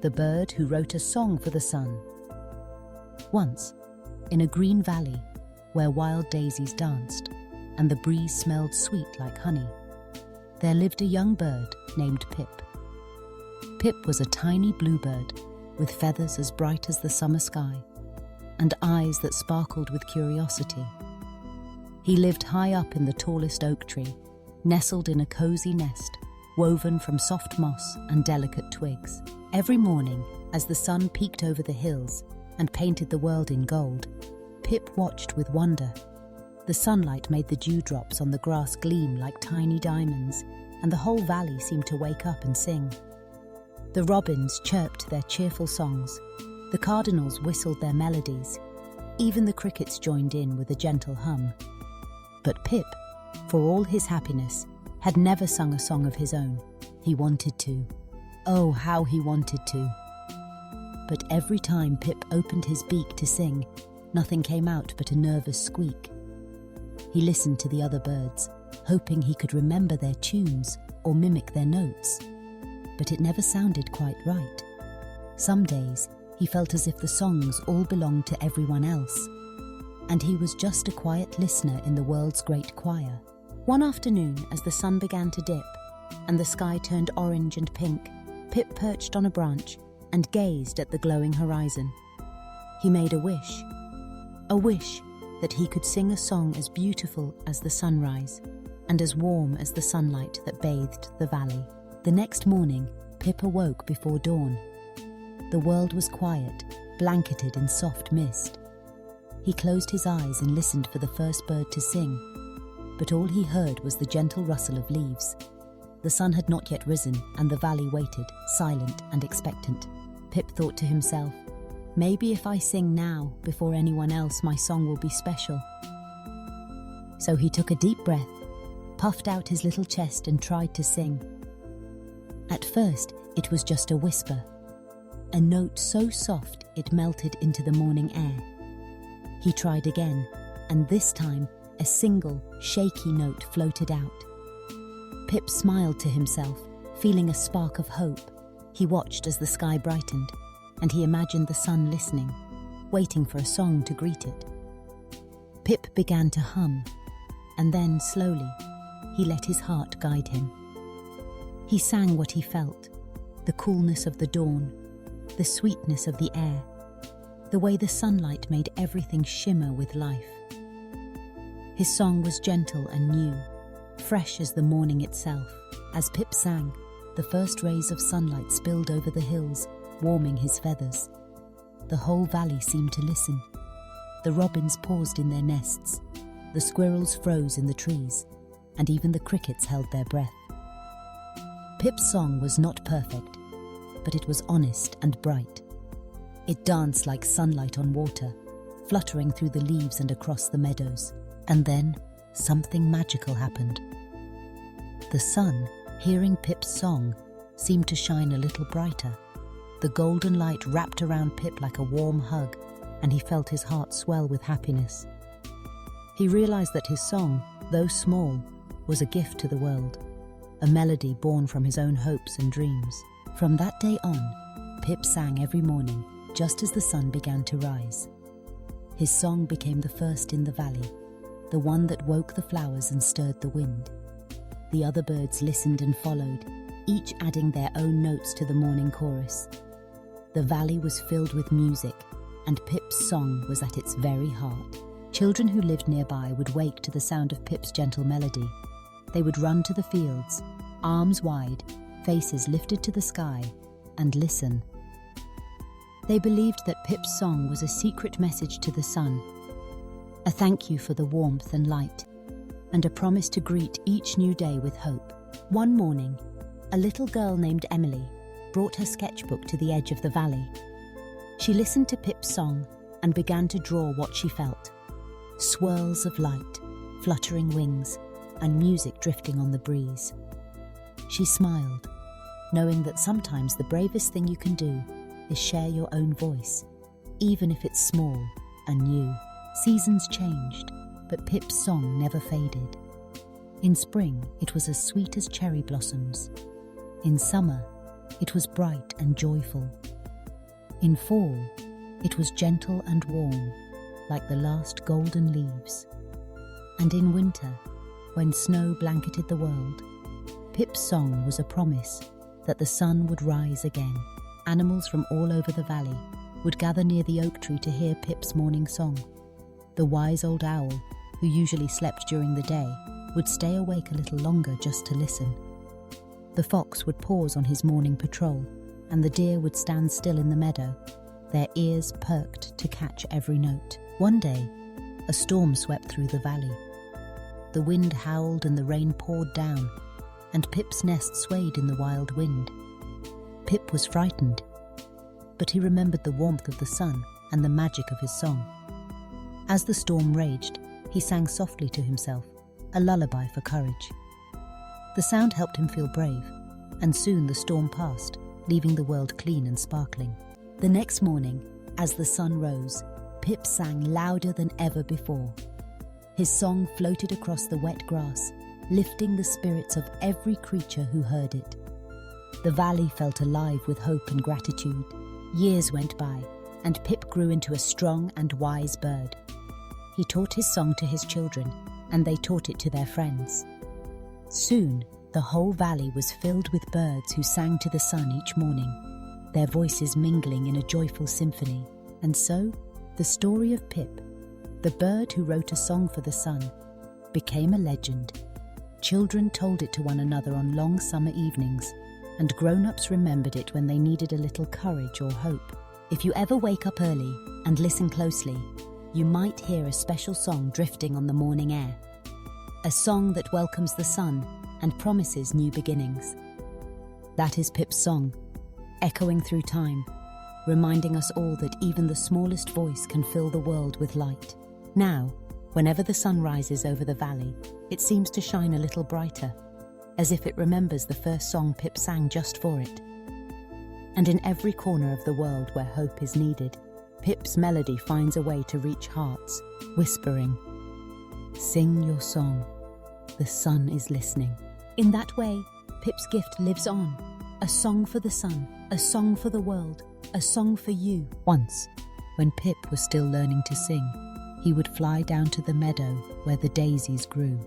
the bird who wrote a song for the sun. Once, in a green valley where wild daisies danced and the breeze smelled sweet like honey, there lived a young bird named Pip. Pip was a tiny bluebird with feathers as bright as the summer sky and eyes that sparkled with curiosity. He lived high up in the tallest oak tree, nestled in a cozy nest woven from soft moss and delicate twigs. Every morning, as the sun peeked over the hills and painted the world in gold, Pip watched with wonder. The sunlight made the dewdrops on the grass gleam like tiny diamonds, and the whole valley seemed to wake up and sing. The robins chirped their cheerful songs, the cardinals whistled their melodies, even the crickets joined in with a gentle hum. But Pip, for all his happiness, had never sung a song of his own. He wanted to. Oh, how he wanted to. But every time Pip opened his beak to sing, nothing came out but a nervous squeak. He listened to the other birds, hoping he could remember their tunes or mimic their notes. But it never sounded quite right. Some days, he felt as if the songs all belonged to everyone else, and he was just a quiet listener in the world's great choir. One afternoon, as the sun began to dip and the sky turned orange and pink, Pip perched on a branch and gazed at the glowing horizon. He made a wish that he could sing a song as beautiful as the sunrise and as warm as the sunlight that bathed the valley. The next morning, Pip awoke before dawn. The world was quiet, blanketed in soft mist. He closed his eyes and listened for the first bird to sing, but all he heard was the gentle rustle of leaves. The sun had not yet risen, and the valley waited, silent and expectant. Pip thought to himself, maybe if I sing now, before anyone else, my song will be special. So he took a deep breath, puffed out his little chest and tried to sing. At first, it was just a whisper, a note so soft it melted into the morning air. He tried again, and this time, a single, shaky note floated out. Pip smiled to himself, feeling a spark of hope. He watched as the sky brightened, and he imagined the sun listening, waiting for a song to greet it. Pip began to hum, and then, slowly, he let his heart guide him. He sang what he felt, the coolness of the dawn, the sweetness of the air, the way the sunlight made everything shimmer with life. His song was gentle and new, fresh as the morning itself. As Pip sang, the first rays of sunlight spilled over the hills, warming his feathers. The whole valley seemed to listen. The robins paused in their nests, the squirrels froze in the trees, and even the crickets held their breath. Pip's song was not perfect, but it was honest and bright. It danced like sunlight on water, fluttering through the leaves and across the meadows. And then, something magical happened. The sun, hearing Pip's song, seemed to shine a little brighter. The golden light wrapped around Pip like a warm hug, and he felt his heart swell with happiness. He realized that his song, though small, was a gift to the world, a melody born from his own hopes and dreams. From that day on, Pip sang every morning, just as the sun began to rise. His song became the first in the valley, the one that woke the flowers and stirred the wind. The other birds listened and followed, each adding their own notes to the morning chorus. The valley was filled with music, and Pip's song was at its very heart. Children who lived nearby would wake to the sound of Pip's gentle melody. They would run to the fields, arms wide, faces lifted to the sky, and listen. They believed that Pip's song was a secret message to the sun, a thank you for the warmth and light, and a promise to greet each new day with hope. One morning, a little girl named Emily brought her sketchbook to the edge of the valley. She listened to Pip's song and began to draw what she felt. Swirls of light, fluttering wings, and music drifting on the breeze. She smiled, knowing that sometimes the bravest thing you can do is share your own voice, even if it's small and new. Seasons changed, but Pip's song never faded. In spring, it was as sweet as cherry blossoms. In summer, it was bright and joyful. In fall, it was gentle and warm, like the last golden leaves. And in winter, when snow blanketed the world, Pip's song was a promise that the sun would rise again. Animals from all over the valley would gather near the oak tree to hear Pip's morning song. The wise old owl, who usually slept during the day, would stay awake a little longer just to listen. The fox would pause on his morning patrol, and the deer would stand still in the meadow, their ears perked to catch every note. One day, a storm swept through the valley. The wind howled and the rain poured down, and Pip's nest swayed in the wild wind. Pip was frightened, but he remembered the warmth of the sun and the magic of his song. As the storm raged, he sang softly to himself, a lullaby for courage. The sound helped him feel brave, and soon the storm passed, leaving the world clean and sparkling. The next morning, as the sun rose, Pip sang louder than ever before. His song floated across the wet grass, lifting the spirits of every creature who heard it. The valley felt alive with hope and gratitude. Years went by, and Pip grew into a strong and wise bird. He taught his song to his children, and they taught it to their friends. Soon, the whole valley was filled with birds who sang to the sun each morning, their voices mingling in a joyful symphony. And so, the story of Pip, the bird who wrote a song for the sun, became a legend. Children told it to one another on long summer evenings, and grown-ups remembered it when they needed a little courage or hope. If you ever wake up early and listen closely, you might hear a special song drifting on the morning air. A song that welcomes the sun and promises new beginnings. That is Pip's song, echoing through time, reminding us all that even the smallest voice can fill the world with light. Now, whenever the sun rises over the valley, it seems to shine a little brighter, as if it remembers the first song Pip sang just for it. And in every corner of the world where hope is needed, Pip's melody finds a way to reach hearts, whispering, "Sing your song, the sun is listening." In that way, Pip's gift lives on, a song for the sun, a song for the world, a song for you. Once, when Pip was still learning to sing, he would fly down to the meadow where the daisies grew.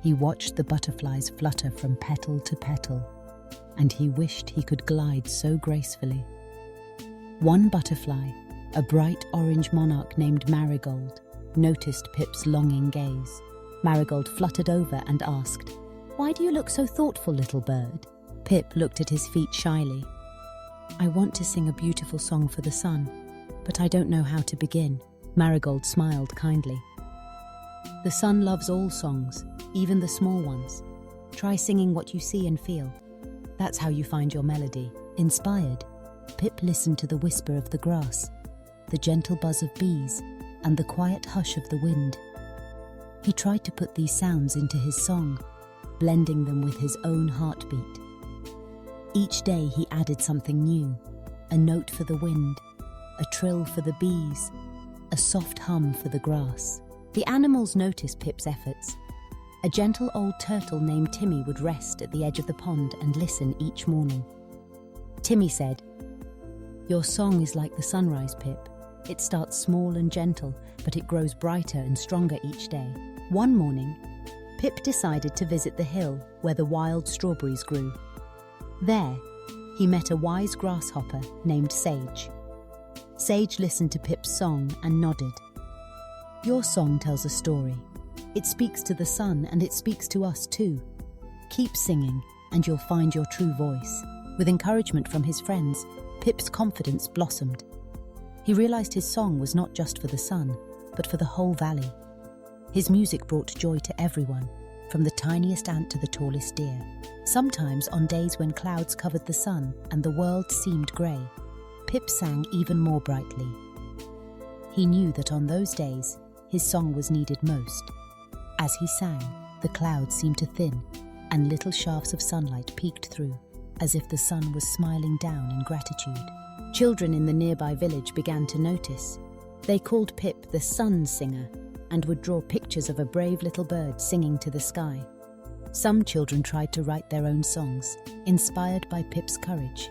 He watched the butterflies flutter from petal to petal, and he wished he could glide so gracefully. One butterfly, a bright orange monarch named Marigold, noticed Pip's longing gaze. Marigold fluttered over and asked, "Why do you look so thoughtful, little bird?" Pip looked at his feet shyly. "I want to sing a beautiful song for the sun, but I don't know how to begin." Marigold smiled kindly. "The sun loves all songs, even the small ones. Try singing what you see and feel. That's how you find your melody." Inspired, Pip listened to the whisper of the grass, the gentle buzz of bees, and the quiet hush of the wind. He tried to put these sounds into his song, blending them with his own heartbeat. Each day he added something new, a note for the wind, a trill for the bees, a soft hum for the grass. The animals noticed Pip's efforts. A gentle old turtle named Timmy would rest at the edge of the pond and listen each morning. Timmy said, "Your song is like the sunrise, Pip. It starts small and gentle, but it grows brighter and stronger each day." One morning, Pip decided to visit the hill where the wild strawberries grew. There, he met a wise grasshopper named Sage. Sage listened to Pip's song and nodded. "Your song tells a story. It speaks to the sun and it speaks to us too. Keep singing and you'll find your true voice." With encouragement from his friends, Pip's confidence blossomed. He realized his song was not just for the sun, but for the whole valley. His music brought joy to everyone, from the tiniest ant to the tallest deer. Sometimes, on days when clouds covered the sun and the world seemed grey, Pip sang even more brightly. He knew that on those days, his song was needed most. As he sang, the clouds seemed to thin, and little shafts of sunlight peeked through, as if the sun was smiling down in gratitude. Children in the nearby village began to notice. They called Pip the Sun Singer, and would draw pictures of a brave little bird singing to the sky. Some children tried to write their own songs, inspired by Pip's courage.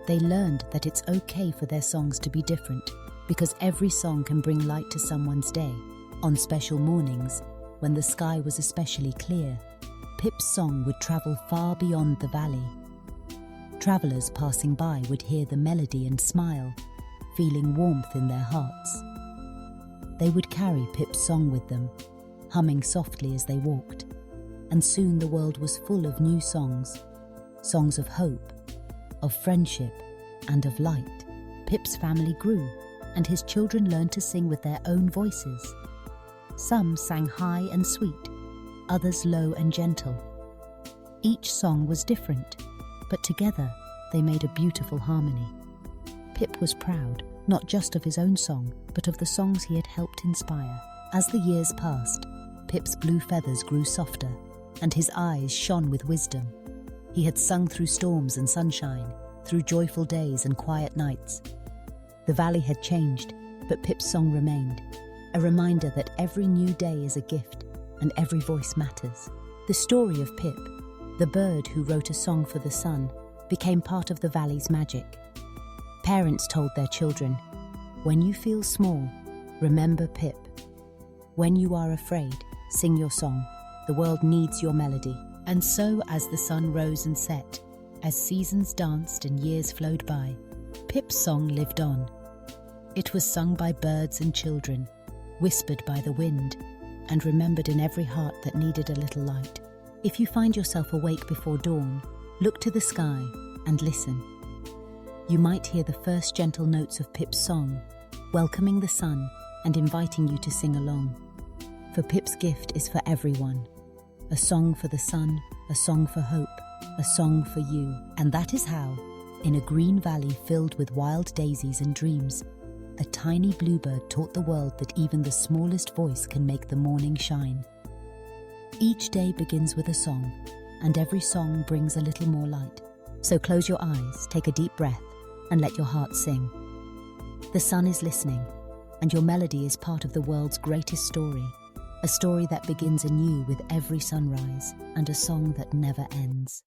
They learned that it's okay for their songs to be different, because every song can bring light to someone's day. On special mornings, when the sky was especially clear, Pip's song would travel far beyond the valley. Travelers passing by would hear the melody and smile, feeling warmth in their hearts. They would carry Pip's song with them, humming softly as they walked, and soon the world was full of new songs, songs of hope, of friendship, and of light. Pip's family grew, and his children learned to sing with their own voices. Some sang high and sweet, others low and gentle. Each song was different, but together they made a beautiful harmony. Pip was proud, not just of his own song, but of the songs he had helped inspire. As the years passed, Pip's blue feathers grew softer, and his eyes shone with wisdom. He had sung through storms and sunshine, through joyful days and quiet nights. The valley had changed, but Pip's song remained, a reminder that every new day is a gift and every voice matters. The story of Pip, the bird who wrote a song for the sun, became part of the valley's magic. Parents told their children, "When you feel small, remember Pip. When you are afraid, sing your song. The world needs your melody." And so, as the sun rose and set, as seasons danced and years flowed by, Pip's song lived on. It was sung by birds and children, whispered by the wind, and remembered in every heart that needed a little light. If you find yourself awake before dawn, look to the sky and listen. You might hear the first gentle notes of Pip's song, welcoming the sun and inviting you to sing along. For Pip's gift is for everyone. A song for the sun, a song for hope, a song for you. And that is how, in a green valley filled with wild daisies and dreams, a tiny bluebird taught the world that even the smallest voice can make the morning shine. Each day begins with a song, and every song brings a little more light. So close your eyes, take a deep breath, and let your heart sing. The sun is listening, and your melody is part of the world's greatest story, a story that begins anew with every sunrise, and a song that never ends.